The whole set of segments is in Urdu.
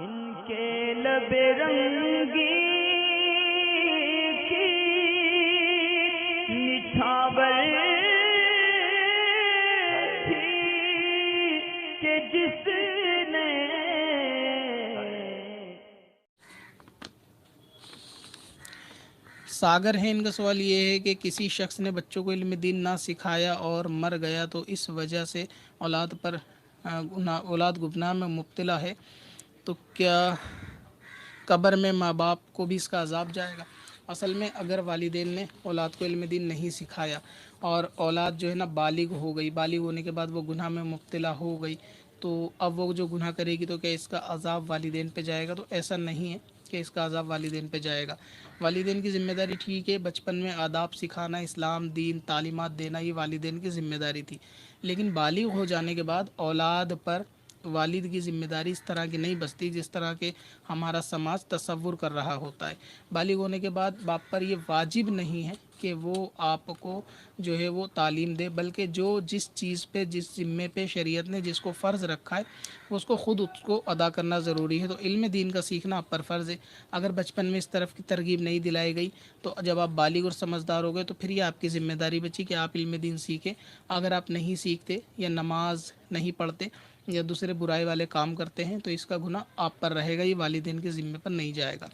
ان کے لب رنگی کی نچھاور تھی کہ جس نے ساگر ہے ان کا سوال یہ ہے کہ کسی شخص نے بچوں کو علم دین نہ سکھایا اور مر گیا تو اس وجہ سے اولاد گناہ میں مبتلا ہے، تو کیا قبر میں ماں باپ کو بھی اس کا عذاب جائے گا؟ اصل میں اگر والدین نے اولاد کو علم دین نہیں سکھایا اور اولاد جو ہے نا بالغ ہو گئی، بالغ ہونے کے بعد وہ گناہ میں مبتلا ہو گئی، تو اب وہ جو گناہ کرے گی تو کیا اس کا عذاب والدین پہ جائے گا؟ تو ایسا نہیں ہے کہ اس کا عذاب والدین پہ جائے گا۔ والدین کی ذمہ داری ٹھیک ہے، بچپن میں آداب سکھانا، اسلام دین تعلیمات دینا، یہ والدین کی ذمہ داری تھی، لیکن بالغ ہو جانے کے بعد اولاد پر والد کی ذمہ داری اس طرح کی نہیں بستی جس طرح کے ہمارا سماج تصور کر رہا ہوتا ہے۔ بالغ ہونے کے بعد باپ پر یہ واجب نہیں ہے کہ وہ آپ کو جو ہے وہ تعلیم دے، بلکہ جس چیز پہ، جس ذمے پہ شریعت نے جس کو فرض رکھا ہے اس کو خود اس کو ادا کرنا ضروری ہے۔ تو علم دین کا سیکھنا آپ پر فرض ہے۔ اگر بچپن میں اس طرف کی ترغیب نہیں دلائی گئی تو جب آپ بالغ اور سمجھدار ہو گئے تو پھر یہ آپ کی ذمہ داری بچی کہ آپ علم دین سیکھیں۔ اگر آپ نہیں سیکھتے یا نماز نہیں پڑھتے یا دوسرے برائی والے کام کرتے ہیں تو اس کا گناہ آپ پر رہے گا، یہ والدین کے ذمے پر نہیں جائے گا۔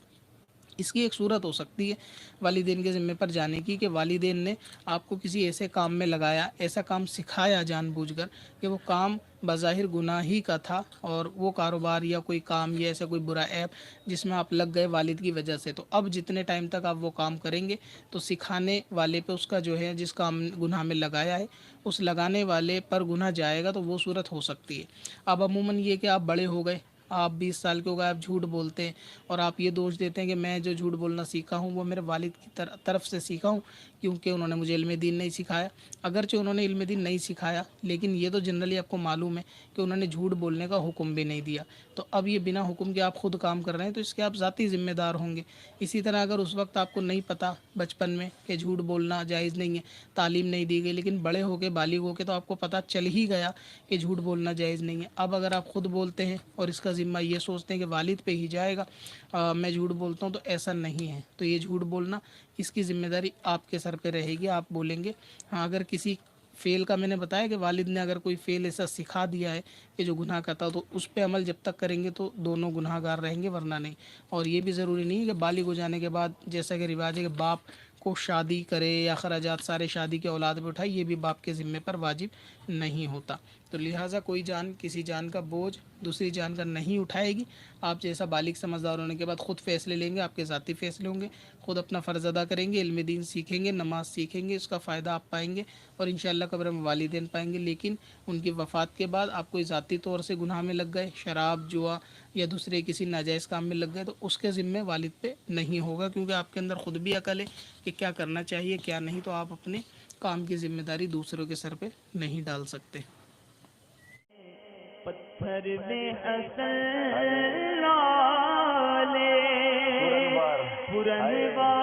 اس کی ایک صورت ہو سکتی ہے والدین کے ذمے پر جانے کی کہ والدین نے آپ کو کسی ایسے کام میں لگایا، ایسا کام سکھایا جان بوجھ کر کہ وہ کام بظاہر گناہ ہی کا تھا، اور وہ کاروبار یا کوئی کام یا ایسا کوئی برا ایپ جس میں آپ لگ گئے والد کی وجہ سے، تو اب جتنے ٹائم تک آپ وہ کام کریں گے تو سکھانے والے پہ اس کا جو ہے جس کام گناہ میں لگایا ہے اس لگانے والے پر گناہ جائے گا، تو وہ صورت ہو سکتی ہے۔ اب عموماً یہ کہ آپ بڑے ہو گئے، آپ 20 سال کے ہو گئے، آپ جھوٹ بولتے ہیں اور آپ یہ دوش دیتے ہیں کہ میں جو جھوٹ بولنا سیکھا ہوں وہ میرے والد کی طرف سے سیکھا ہوں کیونکہ انہوں نے مجھے علم دین نہیں سکھایا۔ اگرچہ انہوں نے علم دین نہیں سکھایا لیکن یہ تو جنرلی آپ کو معلوم ہے کہ انہوں نے جھوٹ بولنے کا حکم بھی نہیں دیا، تو اب یہ بنا حکم کے آپ خود کام کر رہے ہیں تو اس کے آپ ذاتی ذمہ دار ہوں گے۔ اسی طرح اگر اس وقت آپ کو نہیں پتہ بچپن میں کہ جھوٹ بولنا جائز نہیں ہے، تعلیم نہیں دی گئی، لیکن بڑے ہو کے بالغ ہو کے تو آپ کو پتہ چل ہی گیا کہ جھوٹ بولنا جائز نہیں ہے، اب اگر آپ خود بولتے ہیں اور اس کا ذمہ یہ سوچتے ہیں کہ والد پہ ہی جائے گا، میں جھوٹ بولتا ہوں، تو ایسا نہیں ہے۔ تو یہ جھوٹ بولنا اس کی ذمہ داری آپ کے سر پہ رہے گی، آپ بولیں گے۔ ہاں اگر کسی فعل کا میں نے بتایا کہ والد نے اگر کوئی فعل ایسا سکھا دیا ہے کہ جو گناہ کا تھا تو اس پہ عمل جب تک کریں گے تو دونوں گناہ گار رہیں گے، ورنہ نہیں۔ اور یہ بھی ضروری نہیں ہے کہ بالغ ہو جانے کے بعد جیسا کہ رواج ہے کہ باپ کو شادی کرے یا اخراجات سارے شادی کے اولاد پہ اٹھائے، یہ بھی باپ کے ذمے پر واجب نہیں ہوتا۔ تو لہٰذا کوئی جان کسی جان کا بوجھ دوسری جان کا نہیں اٹھائے گی۔ آپ جیسا بالغ سمجھدار ہونے کے بعد خود فیصلے لیں گے، آپ کے ذاتی فیصلے ہوں گے، خود اپنا فرض ادا کریں گے، علم دین سیکھیں گے، نماز سیکھیں گے، اس کا فائدہ آپ پائیں گے اور انشاءاللہ قبر میں والدین پائیں گے۔ لیکن ان کی وفات کے بعد آپ کوئی ذاتی طور سے گناہ میں لگ گئے، شراب جوا یا دوسرے کسی ناجائز کام میں لگ گئے، تو اس کے ذمے والد پہ نہیں ہوگا، کیونکہ آپ کے اندر خود بھی عقل ہے کہ کیا کرنا چاہیے کیا نہیں، تو آپ اپنے کام کی ذمہ داری دوسروں کے سر پہ نہیں ڈال سکتے۔ پتھر میں اصل لالے پرنوار